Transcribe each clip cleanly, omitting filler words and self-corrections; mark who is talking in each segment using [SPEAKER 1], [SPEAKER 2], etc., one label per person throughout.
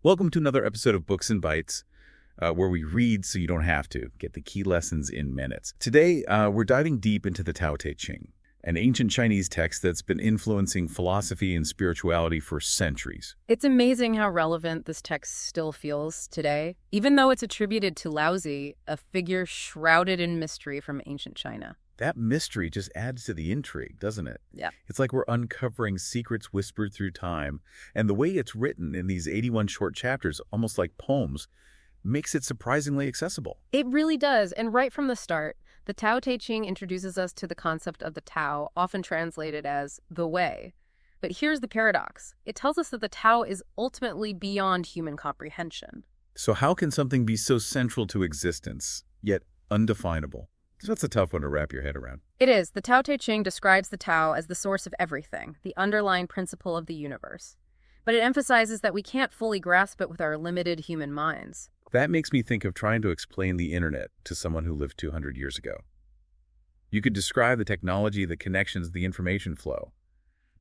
[SPEAKER 1] Welcome to another episode of Books and Bytes, where we read so you don't have to. Get the key lessons in minutes. Today, we're diving deep into the Tao Te Ching, an ancient Chinese text that's been influencing philosophy and spirituality for centuries.
[SPEAKER 2] It's amazing how relevant this text still feels today, even though it's attributed to Laozi, a figure shrouded in mystery from ancient China.
[SPEAKER 1] That mystery just adds to the intrigue, doesn't it?
[SPEAKER 2] Yeah.
[SPEAKER 1] It's like we're uncovering secrets whispered through time, and the way it's written in these 81 short chapters, almost like poems, makes it surprisingly accessible.
[SPEAKER 2] It really does, and right from the start, the Tao Te Ching introduces us to the concept of the Tao, often translated as the way. But here's the paradox. It tells us that the Tao is ultimately beyond human comprehension.
[SPEAKER 1] So how can something be so central to existence, yet undefinable? So that's a tough one to wrap your head around.
[SPEAKER 2] It is. The Tao Te Ching describes the Tao as the source of everything, the underlying principle of the universe. But it emphasizes that we can't fully grasp it with our limited human minds.
[SPEAKER 1] That makes me think of trying to explain the internet to someone who lived 200 years ago. You could describe the technology, the connections, the information flow,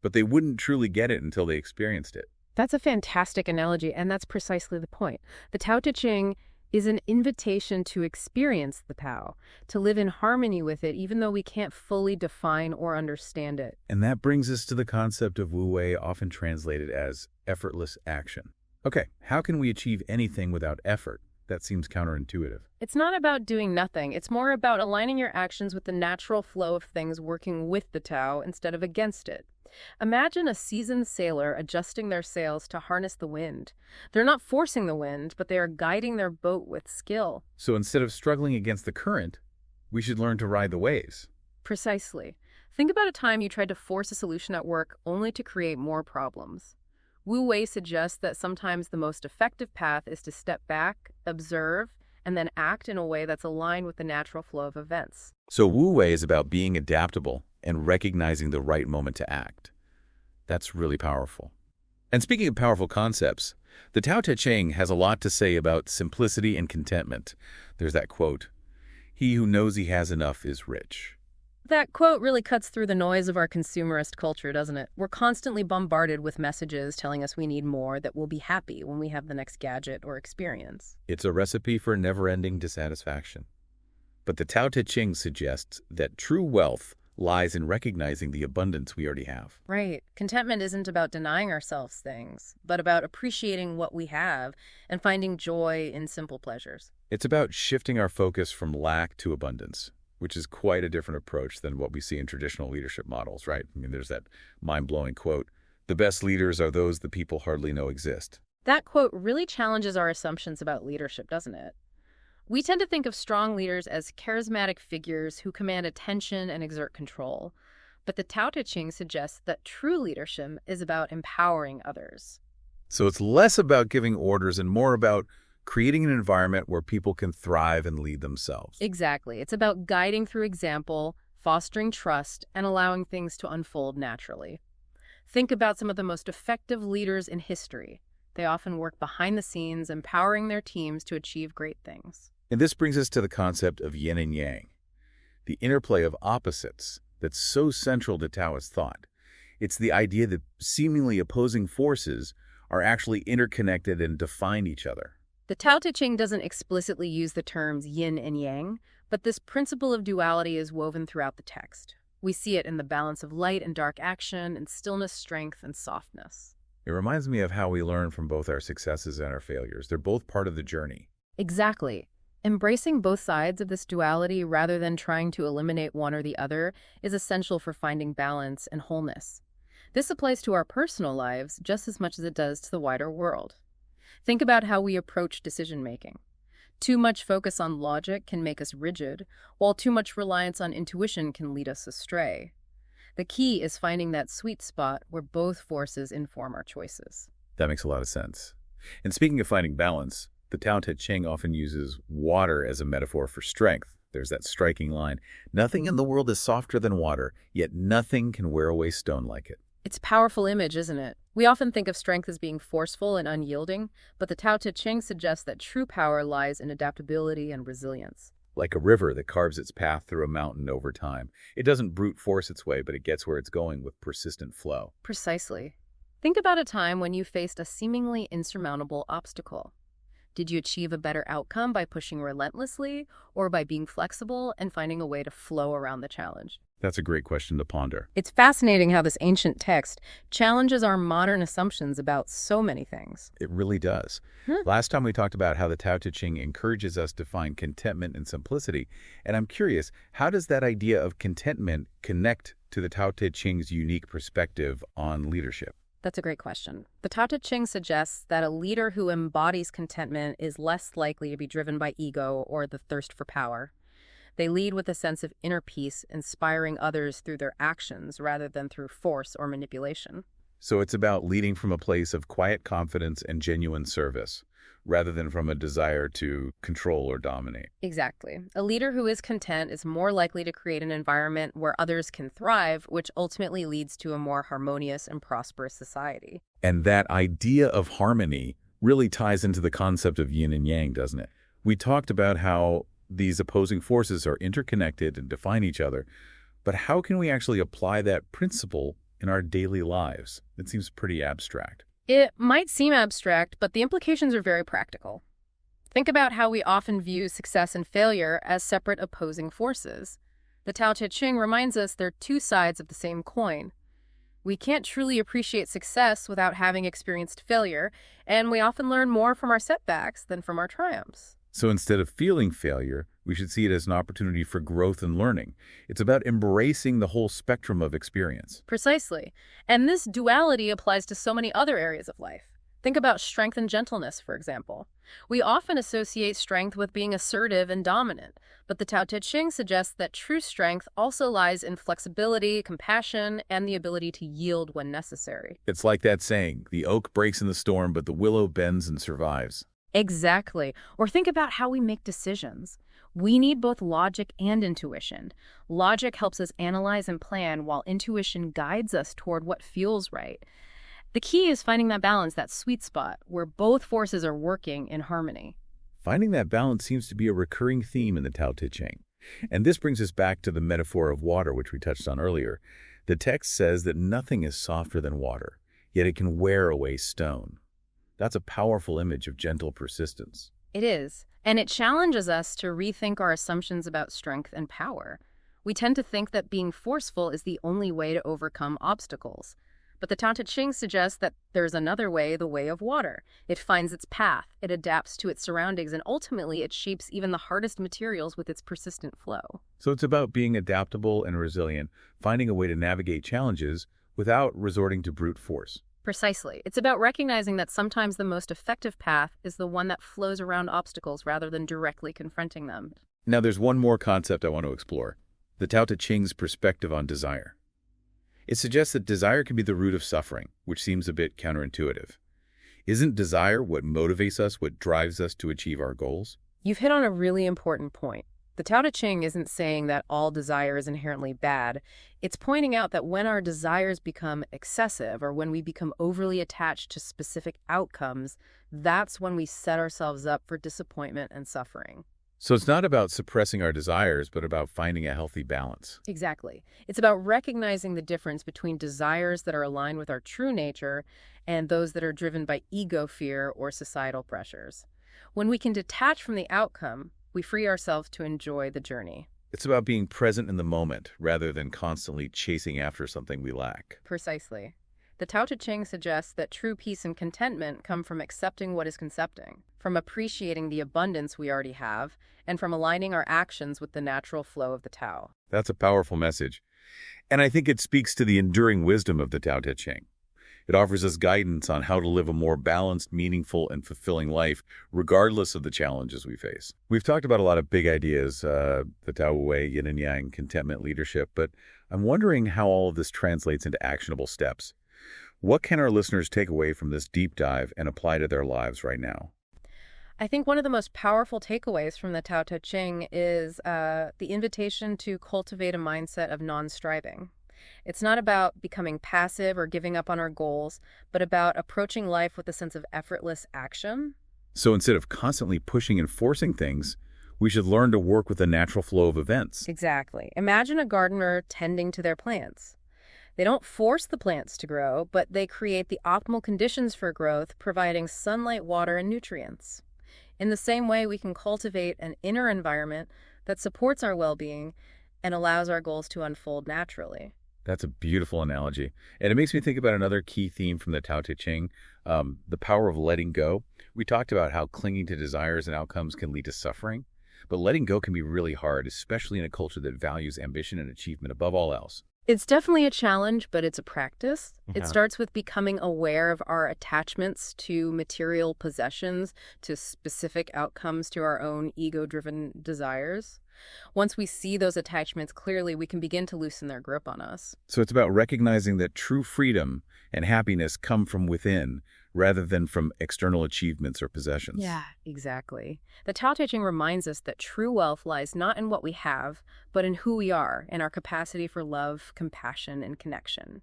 [SPEAKER 1] but they wouldn't truly get it until they experienced it.
[SPEAKER 2] That's a fantastic analogy, and that's precisely the point. The Tao Te Ching is an invitation to experience the Tao, to live in harmony with it, even though we can't fully define or understand it.
[SPEAKER 1] And that brings us to the concept of Wu Wei, often translated as effortless action. Okay, how can we achieve anything without effort? That seems counterintuitive.
[SPEAKER 2] It's not about doing nothing. It's more about aligning your actions with the natural flow of things, working with the Tao instead of against it. Imagine a seasoned sailor adjusting their sails to harness the wind. They're not forcing the wind, but they are guiding their boat with skill.
[SPEAKER 1] So instead of struggling against the current, we should learn to ride the waves.
[SPEAKER 2] Precisely. Think about a time you tried to force a solution at work only to create more problems. Wu Wei suggests that sometimes the most effective path is to step back, observe, and then act in a way that's aligned with the natural flow of events.
[SPEAKER 1] So Wu Wei is about being adaptable and recognizing the right moment to act. That's really powerful. And speaking of powerful concepts, the Tao Te Ching has a lot to say about simplicity and contentment. There's that quote, "He who knows he has enough is rich."
[SPEAKER 2] That quote really cuts through the noise of our consumerist culture, doesn't it? We're constantly bombarded with messages telling us we need more, that we'll be happy when we have the next gadget or experience.
[SPEAKER 1] It's a recipe for never-ending dissatisfaction. But the Tao Te Ching suggests that true wealth lies in recognizing the abundance we already have.
[SPEAKER 2] Right. Contentment isn't about denying ourselves things, but about appreciating what we have and finding joy in simple pleasures.
[SPEAKER 1] It's about shifting our focus from lack to abundance, which is quite a different approach than what we see in traditional leadership models, right? I mean, there's that mind-blowing quote, "The best leaders are those the people hardly know exist."
[SPEAKER 2] That quote really challenges our assumptions about leadership, doesn't it? We tend to think of strong leaders as charismatic figures who command attention and exert control. But the Tao Te Ching suggests that true leadership is about empowering others.
[SPEAKER 1] So it's less about giving orders and more about creating an environment where people can thrive and lead themselves.
[SPEAKER 2] Exactly. It's about guiding through example, fostering trust, and allowing things to unfold naturally. Think about some of the most effective leaders in history. They often work behind the scenes, empowering their teams to achieve great things.
[SPEAKER 1] And this brings us to the concept of yin and yang, the interplay of opposites that's so central to Taoist thought. It's the idea that seemingly opposing forces are actually interconnected and define each other.
[SPEAKER 2] The Tao Te Ching doesn't explicitly use the terms yin and yang, but this principle of duality is woven throughout the text. We see it in the balance of light and dark action, and stillness, strength, and softness.
[SPEAKER 1] It reminds me of how we learn from both our successes and our failures. They're both part of the journey.
[SPEAKER 2] Exactly. Embracing both sides of this duality rather than trying to eliminate one or the other is essential for finding balance and wholeness. This applies to our personal lives just as much as it does to the wider world. Think about how we approach decision-making. Too much focus on logic can make us rigid, while too much reliance on intuition can lead us astray. The key is finding that sweet spot where both forces inform our choices.
[SPEAKER 1] That makes a lot of sense. And speaking of finding balance, the Tao Te Ching often uses water as a metaphor for strength. There's that striking line, "Nothing in the world is softer than water, yet nothing can wear away stone like it."
[SPEAKER 2] It's a powerful image, isn't it? We often think of strength as being forceful and unyielding, but the Tao Te Ching suggests that true power lies in adaptability and resilience.
[SPEAKER 1] Like a river that carves its path through a mountain over time. It doesn't brute force its way, but it gets where it's going with persistent flow.
[SPEAKER 2] Precisely. Think about a time when you faced a seemingly insurmountable obstacle. Did you achieve a better outcome by pushing relentlessly or by being flexible and finding a way to flow around the challenge?
[SPEAKER 1] That's a great question to ponder.
[SPEAKER 2] It's fascinating how this ancient text challenges our modern assumptions about so many things.
[SPEAKER 1] It really does.
[SPEAKER 2] Hmm.
[SPEAKER 1] Last time we talked about how the Tao Te Ching encourages us to find contentment and simplicity, and I'm curious, how does that idea of contentment connect to the Tao Te Ching's unique perspective on leadership?
[SPEAKER 2] That's a great question. The Tao Te Ching suggests that a leader who embodies contentment is less likely to be driven by ego or the thirst for power. They lead with a sense of inner peace, inspiring others through their actions rather than through force or manipulation.
[SPEAKER 1] So it's about leading from a place of quiet confidence and genuine service, rather than from a desire to control or dominate.
[SPEAKER 2] Exactly. A leader who is content is more likely to create an environment where others can thrive, which ultimately leads to a more harmonious and prosperous society.
[SPEAKER 1] And that idea of harmony really ties into the concept of yin and yang, doesn't it? We talked about how these opposing forces are interconnected and define each other, but how can we actually apply that principle in our daily lives? It seems pretty abstract.
[SPEAKER 2] It might seem abstract, but the implications are very practical. Think about how we often view success and failure as separate opposing forces. The Tao Te Ching reminds us they're two sides of the same coin. We can't truly appreciate success without having experienced failure, and we often learn more from our setbacks than from our triumphs.
[SPEAKER 1] So instead of feeling failure, we should see it as an opportunity for growth and learning. It's about embracing the whole spectrum of experience.
[SPEAKER 2] Precisely. And this duality applies to so many other areas of life. Think about strength and gentleness, for example. We often associate strength with being assertive and dominant, but the Tao Te Ching suggests that true strength also lies in flexibility, compassion, and the ability to yield when necessary.
[SPEAKER 1] It's like that saying, the oak breaks in the storm, but the willow bends and survives.
[SPEAKER 2] Exactly. Or think about how we make decisions. We need both logic and intuition. Logic helps us analyze and plan, while intuition guides us toward what feels right. The key is finding that balance, that sweet spot, where both forces are working in harmony.
[SPEAKER 1] Finding that balance seems to be a recurring theme in the Tao Te Ching. And this brings us back to the metaphor of water, which we touched on earlier. The text says that nothing is softer than water, yet it can wear away stone. That's a powerful image of gentle persistence.
[SPEAKER 2] It is, and it challenges us to rethink our assumptions about strength and power. We tend to think that being forceful is the only way to overcome obstacles. But the Tao Te Ching suggests that there's another way, the way of water. It finds its path, it adapts to its surroundings, and ultimately it shapes even the hardest materials with its persistent flow.
[SPEAKER 1] So it's about being adaptable and resilient, finding a way to navigate challenges without resorting to brute force.
[SPEAKER 2] Precisely. It's about recognizing that sometimes the most effective path is the one that flows around obstacles rather than directly confronting them.
[SPEAKER 1] Now there's one more concept I want to explore, the Tao Te Ching's perspective on desire. It suggests that desire can be the root of suffering, which seems a bit counterintuitive. Isn't desire what motivates us, what drives us to achieve our goals?
[SPEAKER 2] You've hit on a really important point. The Tao Te Ching isn't saying that all desire is inherently bad. It's pointing out that when our desires become excessive or when we become overly attached to specific outcomes, that's when we set ourselves up for disappointment and suffering.
[SPEAKER 1] So it's not about suppressing our desires, but about finding a healthy balance.
[SPEAKER 2] Exactly. It's about recognizing the difference between desires that are aligned with our true nature and those that are driven by ego fear or societal pressures. When we can detach from the outcome, we free ourselves to enjoy the journey.
[SPEAKER 1] It's about being present in the moment rather than constantly chasing after something we lack.
[SPEAKER 2] Precisely. The Tao Te Ching suggests that true peace and contentment come from accepting what is concepting, from appreciating the abundance we already have, and from aligning our actions with the natural flow of the Tao.
[SPEAKER 1] That's a powerful message. And I think it speaks to the enduring wisdom of the Tao Te Ching. It offers us guidance on how to live a more balanced, meaningful, and fulfilling life, regardless of the challenges we face. We've talked about a lot of big ideas, the Tao Way, yin and yang, contentment, leadership, but I'm wondering how all of this translates into actionable steps. What can our listeners take away from this deep dive and apply to their lives right now?
[SPEAKER 2] I think one of the most powerful takeaways from the Tao Te Ching is the invitation to cultivate a mindset of non-striving. It's not about becoming passive or giving up on our goals, but about approaching life with a sense of effortless action.
[SPEAKER 1] So instead of constantly pushing and forcing things, we should learn to work with the natural flow of events.
[SPEAKER 2] Exactly. Imagine a gardener tending to their plants. They don't force the plants to grow, but they create the optimal conditions for growth, providing sunlight, water, and nutrients. In the same way, we can cultivate an inner environment that supports our well-being and allows our goals to unfold naturally.
[SPEAKER 1] That's a beautiful analogy. And it makes me think about another key theme from the Tao Te Ching, the power of letting go. We talked about how clinging to desires and outcomes can lead to suffering, but letting go can be really hard, especially in a culture that values ambition and achievement above all else.
[SPEAKER 2] It's definitely a challenge, but it's a practice. It
[SPEAKER 1] Yeah.
[SPEAKER 2] starts with becoming aware of our attachments to material possessions, to specific outcomes, to our own ego-driven desires. Once we see those attachments clearly, we can begin to loosen their grip on us.
[SPEAKER 1] So it's about recognizing that true freedom and happiness come from within rather than from external achievements or possessions.
[SPEAKER 2] Yeah, exactly. The Tao Te Ching reminds us that true wealth lies not in what we have, but in who we are and our capacity for love, compassion, and connection.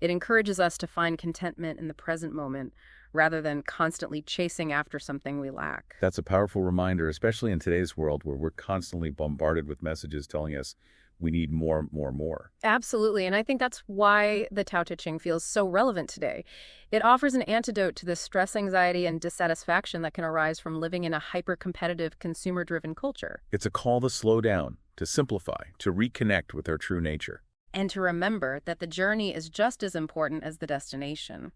[SPEAKER 2] It encourages us to find contentment in the present moment rather than constantly chasing after something we lack.
[SPEAKER 1] That's a powerful reminder, especially in today's world where we're constantly bombarded with messages telling us we need more, more, more.
[SPEAKER 2] Absolutely, and I think that's why the Tao Te Ching feels so relevant today. It offers an antidote to the stress, anxiety, and dissatisfaction that can arise from living in a hyper-competitive, consumer-driven culture.
[SPEAKER 1] It's a call to slow down, to simplify, to reconnect with our true nature.
[SPEAKER 2] And to remember that the journey is just as important as the destination.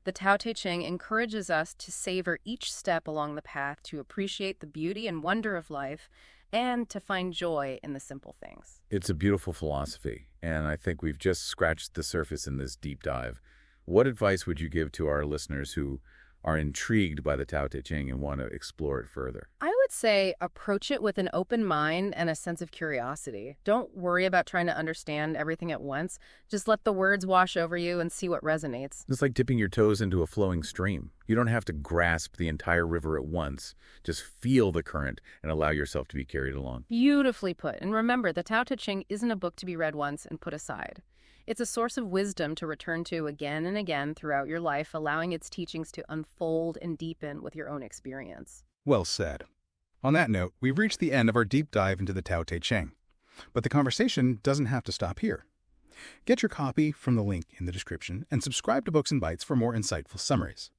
[SPEAKER 2] The Tao Te Ching encourages us to savor each step along the path, to appreciate the beauty and wonder of life, and to find joy in the simple things.
[SPEAKER 1] It's a beautiful philosophy, and I think we've just scratched the surface in this deep dive. What advice would you give to our listeners who are intrigued by the Tao Te Ching and want to explore it further?
[SPEAKER 2] I would say approach it with an open mind and a sense of curiosity. Don't worry about trying to understand everything at once. Just let the words wash over you and see what resonates.
[SPEAKER 1] It's like dipping your toes into a flowing stream. You don't have to grasp the entire river at once. Just feel the current and allow yourself to be carried along.
[SPEAKER 2] Beautifully put. And remember, the Tao Te Ching isn't a book to be read once and put aside. It's a source of wisdom to return to again and again throughout your life, allowing its teachings to unfold and deepen with your own experience.
[SPEAKER 3] Well said. On that note, we've reached the end of our deep dive into the Tao Te Ching. But the conversation doesn't have to stop here. Get your copy from the link in the description and subscribe to Books and Bytes for more insightful summaries.